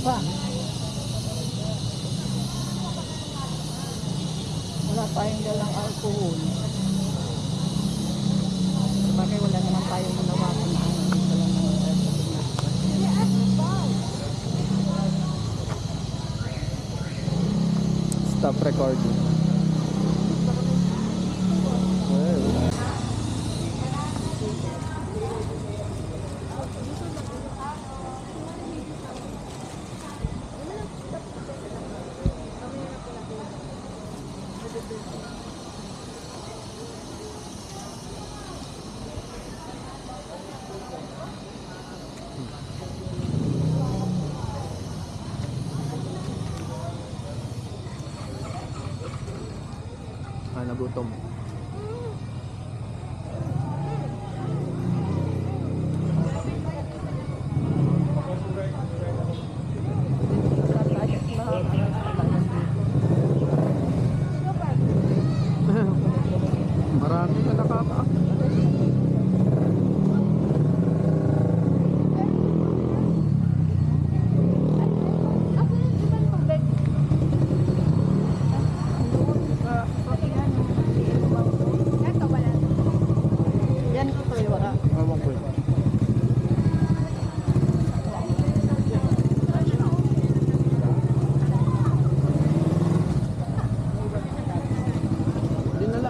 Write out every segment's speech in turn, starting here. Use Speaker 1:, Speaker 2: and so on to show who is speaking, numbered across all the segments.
Speaker 1: pa. Wala tayong dalang alcohol. Bakit wala naman tayong manawakan na ano dito lang ng
Speaker 2: Stop recording. Nagutom. Marami na nakataas.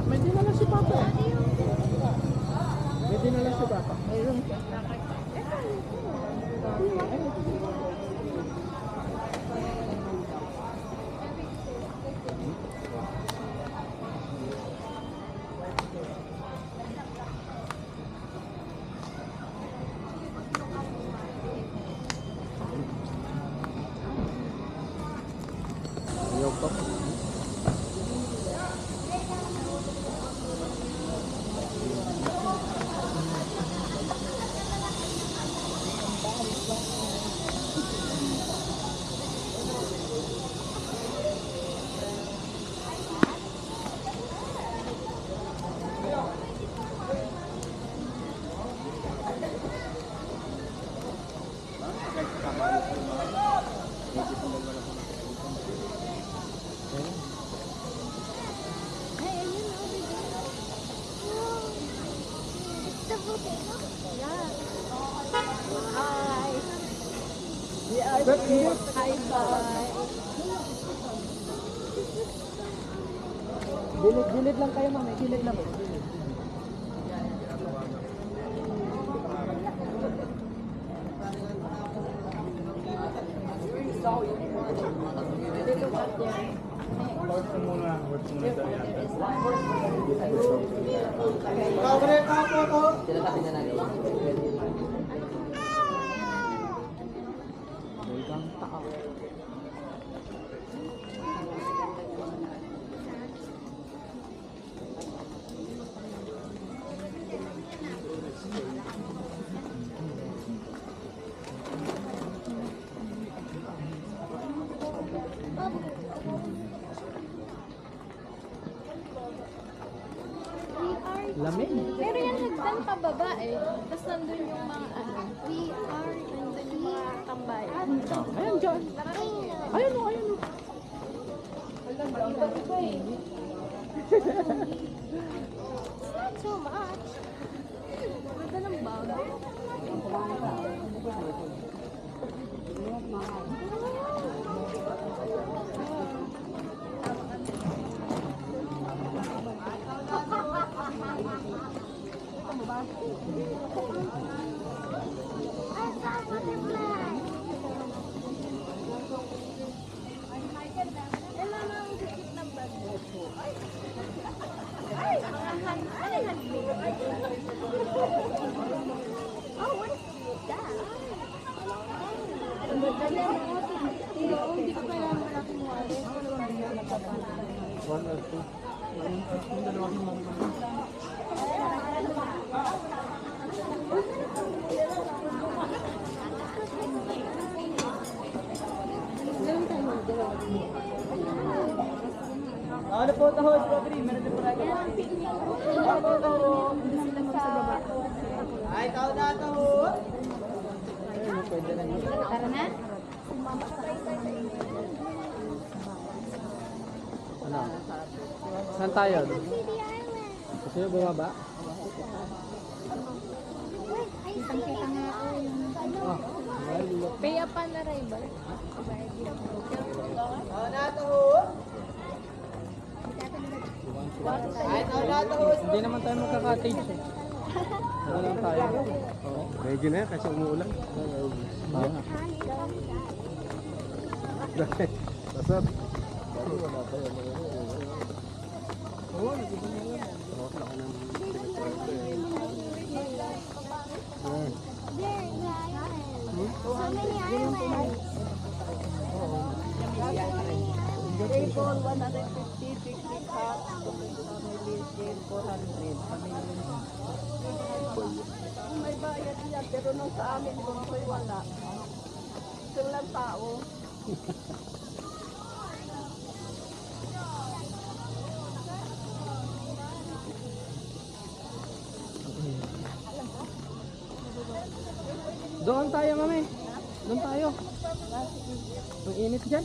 Speaker 2: May dinala si Papa. May dinala si Papa. Mayroon siya. Ayaw pa. Gilid lang kayo, mami. Gilid lang. Lamig.
Speaker 3: Pero yan hagdan pababa eh. Tapos nandun yung mga ano. Nandun yung mga tambay.
Speaker 1: Ayan dyan. Ayan o, ayan o.
Speaker 3: Iba-iba eh. It's not so much. Ganda ng bago.
Speaker 1: Ano po taho, strawberry, meron din pala. Ano po taho? Ay, taho na taho. Pwede na yun.
Speaker 3: Tara na?
Speaker 2: Ano? Saan tayo? Gusto nyo bumaba?
Speaker 3: Kitang-kita nga ako yung
Speaker 2: Oh,
Speaker 3: pay upon arrival.
Speaker 2: hindi naman tayo magka-cottage eh. Ano lang tayo? Oo.
Speaker 4: Medyo na yan kasi umuulan. Pasap.
Speaker 2: Table 150, 50 cups, family, 400. May bayad yan, pero nung sa amin, kung ko'y wala. Ito lang tao. Doon tayo, mami. Doon tayo. Ang init dyan.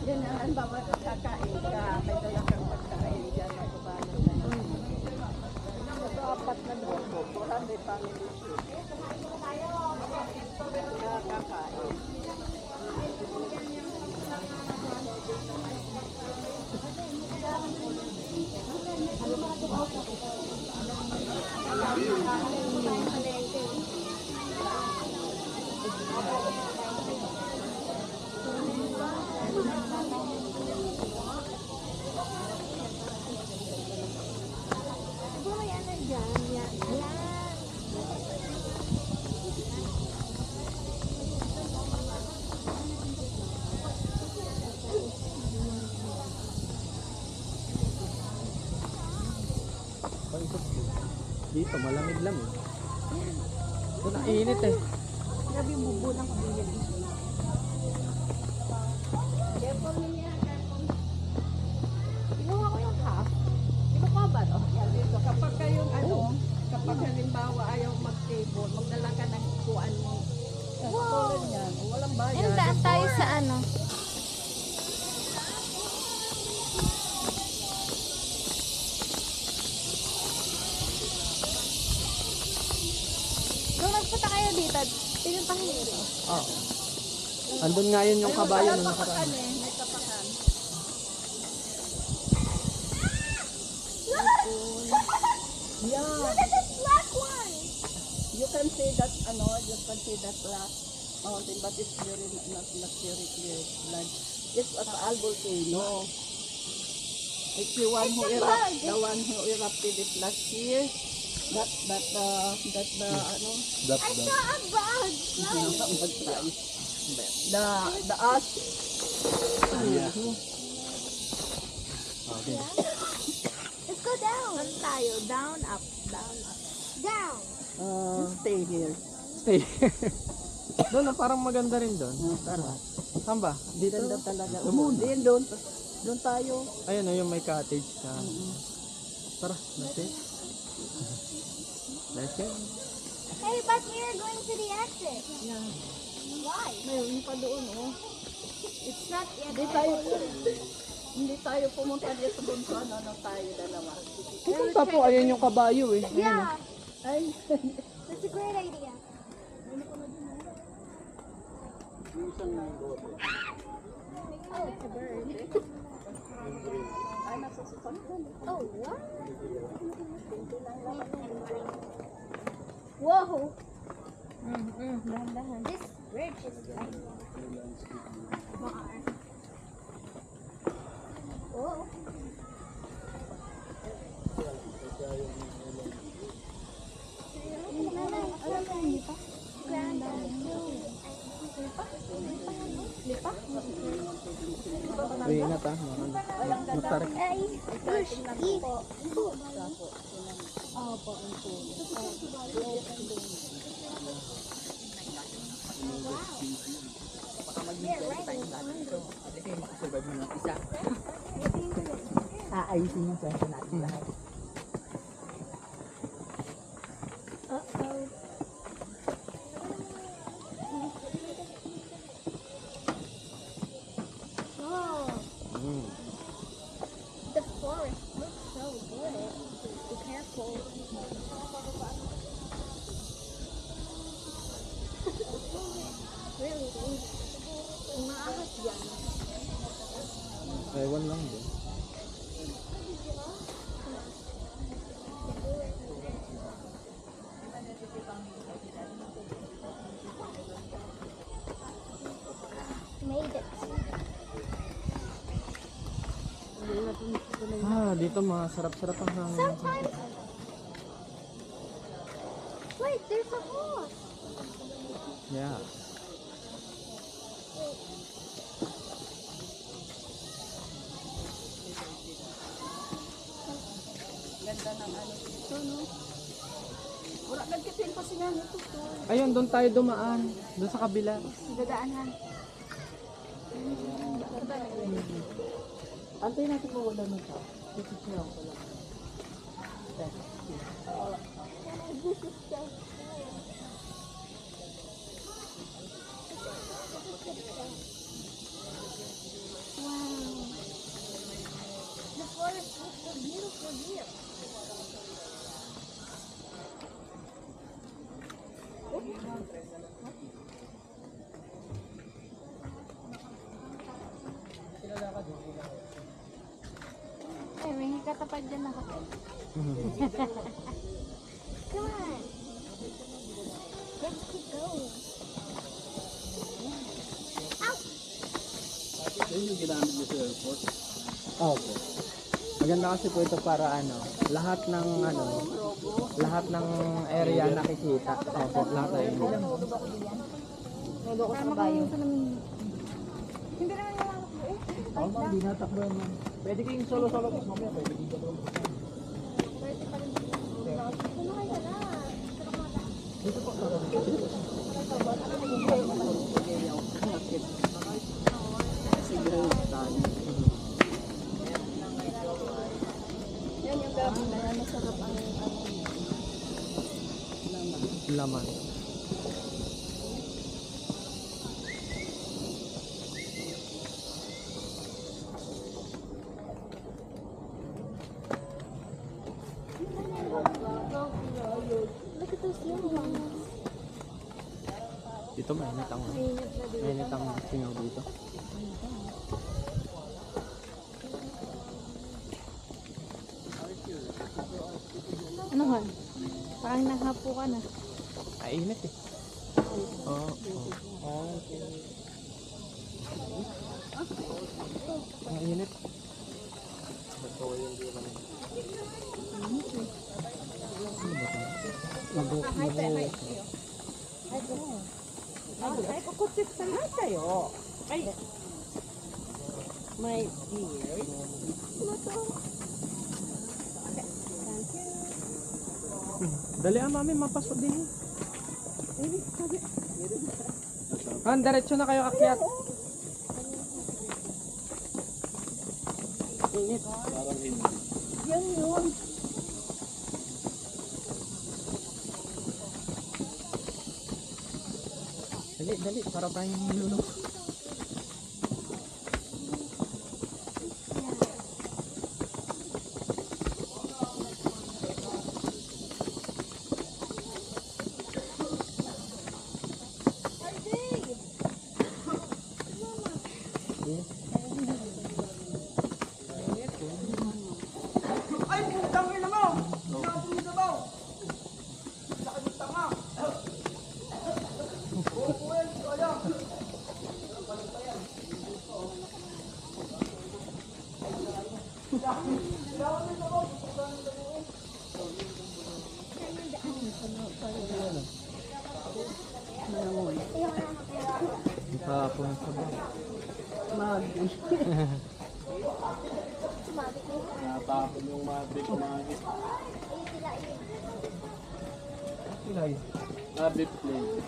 Speaker 2: Yan ang bawat kakain ka, may dala kang pagkain dyan at paano na yun. Ito apat na doon mo, 400 family food. Kakain.
Speaker 3: Siguro yan na dyan. Yan.
Speaker 2: Dito, malamig-lamig. Doon ang init eh.
Speaker 3: Grabe yung bubo ng kuya.
Speaker 2: Kinuha ko yung half. Kinuha ba no? Dito, kapag kayong kapag halimbawa ayaw mag-table, magdala ka ng kuan mo. Tulad yan, walang bayad.
Speaker 3: And daan tayo sa ano? Nung nagpunta kayo dito, pinuntahan niyo rin.
Speaker 2: Oh. Andun nga yun yung kabayo nung nakaraan. May kapakan. Yeah.
Speaker 3: Look at this black one!
Speaker 2: You can see that, you can see that black mountain, but it's very, not very clear. Like, it's a volcano. It's the one who erupted, the one who erupted it last year.
Speaker 3: I saw a bug!
Speaker 2: The ash.
Speaker 4: Okay.
Speaker 3: Let's go down. Saan tayo? Down, up, down, up. Down!
Speaker 2: Stay here.
Speaker 4: Stay. Doon, parang maganda rin doon.
Speaker 2: Tara.
Speaker 4: Saan ba? Dito?
Speaker 2: Ganda talaga. Din doon. Doon tayo.
Speaker 4: Ayun o, yung may cottage na. Tara, let's see. Let's see.
Speaker 3: Hey, but we're going to the exit.
Speaker 2: Yeah.
Speaker 3: Why?
Speaker 2: Mayroon pa doon, oh.
Speaker 3: It's not yet.
Speaker 2: Hindi tayo pumunta dito doon sa ano tayo dalawa.
Speaker 4: Pupunta po, ayun yung kabayo eh.
Speaker 3: Yeah,
Speaker 2: Ay,
Speaker 3: that's a great idea. Oh, it's a bird.
Speaker 2: ay nasusukan.
Speaker 3: Oh, what? Whoa! Dahan-dahan. This bridge is like... Whoa. Alam mo yung lipa? Grand Lipa? Lipa?
Speaker 4: Uy, ingat ah. Magtarik.
Speaker 3: Ay, push, eat. Opo.
Speaker 1: mag-20 times natin ito. At least yung makasurvive mo ng isa. Aayusin yung kwento natin lahat.
Speaker 3: Uh-oh. Oh, the forest looks so good. Be careful. Really? Umaahas yan.
Speaker 4: Ewan lang din.
Speaker 3: Made it.
Speaker 4: Dito masarap-sarap ang hangin.
Speaker 3: Sometimes. Wait, there's a horse.
Speaker 4: Yeah.
Speaker 2: Ganda ng ano dito, no? Wala, nagkipin pa sila nito to.
Speaker 4: Ayun, doon tayo dumaan. Doon sa kabila.
Speaker 3: Dadaan ha.
Speaker 1: Antayin natin kung wala nung tao. Sisisiyaw ko lang.
Speaker 3: Wow. The forest looks so beautiful here. Ay, may katapad dyan ako. Come on. Let's keep going.
Speaker 2: Yan yung ginamit niyo sa airport.
Speaker 4: Okay. Maganda kasi po ito para lahat ng area nakikita. Opo, lahat ay
Speaker 1: Nolo ko sa bayo.
Speaker 3: Hindi naman yung ako eh.
Speaker 1: Oo, ma'am, di natakbo yan, ma'am. Pwede kayong solo-solo tapos mamaya pwede kayong solo.
Speaker 3: Pwede pa rin. Ano kayo na?
Speaker 1: Dito po.
Speaker 2: Sige, tali. Yan yung gabi na yan, masarap ang
Speaker 4: laman.
Speaker 3: Look at those little ones.
Speaker 4: Dito mainit ang
Speaker 3: Mainit na din.
Speaker 4: mainit ang singaw dito.
Speaker 3: Ano Han? Parang naghapo ka na.
Speaker 4: Ay, init eh. Oo. Okay. Ang init.
Speaker 2: ay, kukutsik sa lahat kayo. Ay, my dear.
Speaker 4: Dali mami, mapasok din. Diretso na kayo akyat. Init.
Speaker 2: Yan yun.
Speaker 4: Dali, para tayong nilulong.
Speaker 1: Ay, putang ina mo! Nakapun mo sabaw! Sakit yung tanga!
Speaker 4: Tapon sa ba?
Speaker 2: Natapon yung mabig kumagit.
Speaker 4: Ilay.
Speaker 2: Mabig plane.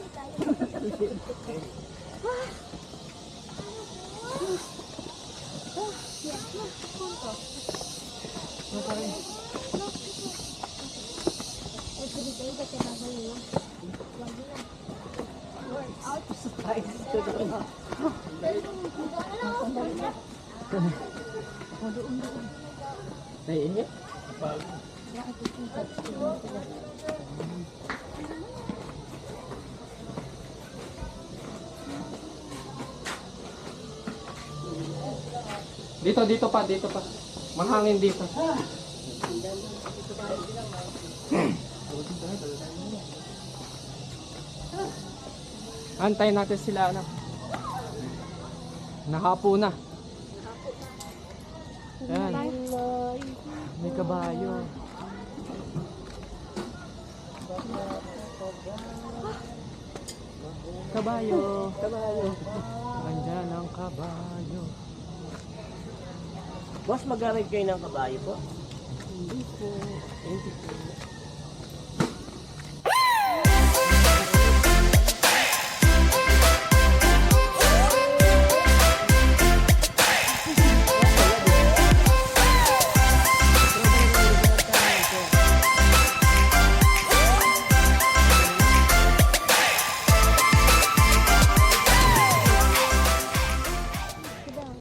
Speaker 4: Naiinit? Dito pa. Mahangin dito. Antayin natin sila, anak. Nahapo na. Yan. May kabayo. Kabayo. Andyan ang kabayo.
Speaker 1: Boss, mag-arig kayo ng kabayo po?
Speaker 2: Hindi po.
Speaker 4: 25